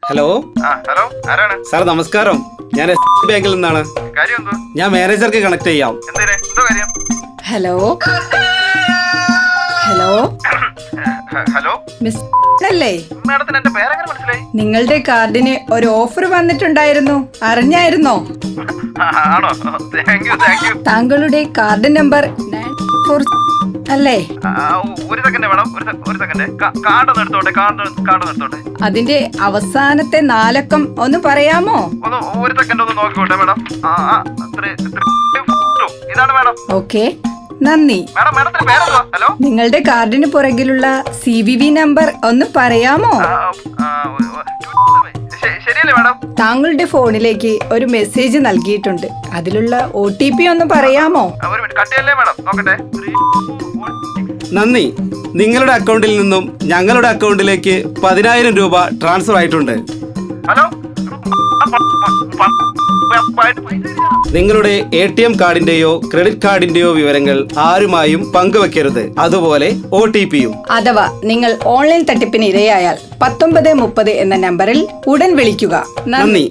Hello hello ആരാണ്? Sir നമസ്കാരം. ഞാൻ എസ് ബാങ്കിൽ നിന്നാണ്. കാര്യം എന്തോ? ഞാൻ മാനേജർക്ക് കണക്ട് ചെയ്യാം. എന്തേ എന്തോ കാര്യം? ഹലോ ഹലോ ഹലോ മിസ് അല്ലേ? മാഡത്തിന് എന്റെ പേരെങ്ങനെ മനസ്സിലായി? നിങ്ങളുടെ കാർഡിന് ഒരു ഓഫർ വന്നിട്ടുണ്ടായിരുന്നു, അറിഞ്ഞായിരുന്നോ? ആണോ? Thank you. താങ്കളുടെ കാർഡ് നമ്പർ 94 അല്ലേ? ഒരു സെക്കൻഡ് മാഡം, ഒരു സെക്കൻഡ്. കാർഡ് ഒന്ന് എടുത്തോട്ടെ, കാർഡ് എടുത്തോട്ടെ. അതിന്റെ അവസാനത്തെ 4 അക്കം ഒന്ന് പറയാമോ? ഒരു സെക്കൻഡ് ഒന്ന് നോക്കിക്കോട്ടെ മാഡം. ഇതാണ് മാഡം. ഓക്കെ, നന്ദി. മാഡത്തിന്റെ പേരെന്തോ? ഹലോ, നിങ്ങളുടെ കാർഡിന് പുറകിലുള്ള CVV നമ്പർ ഒന്ന് പറയാമോ? ശരിയല്ലേ മാഡം? താങ്കളുടെ ഫോണിലേക്ക് ഒരു മെസ്സേജ് നൽകിയിട്ടുണ്ട്, അതിലുള്ള OTP ഒന്ന് പറയാമോ? ഒരു മിനിറ്റ്, കട്ടിയല്ലേ മാഡം? നോക്കട്ടെ. നന്ദി. നിങ്ങളുടെ അക്കൗണ്ടിൽ നിന്നും ഞങ്ങളുടെ അക്കൗണ്ടിലേക്ക് 10,000 രൂപ ട്രാൻസ്ഫർ ആയിട്ടുണ്ട്. ഹലോ, നിങ്ങളുടെ ATM കാർഡിന്റെയോ ക്രെഡിറ്റ് കാർഡിന്റെയോ വിവരങ്ങൾ ആരുമായും പങ്കുവെക്കരുത്. അതുപോലെ OTPയും. അഥവാ നിങ്ങൾ ഓൺലൈൻ തട്ടിപ്പിന് ഇരയായാൽ 1930 എന്ന നമ്പറിൽ ഉടൻ വിളിക്കുക. നന്ദി.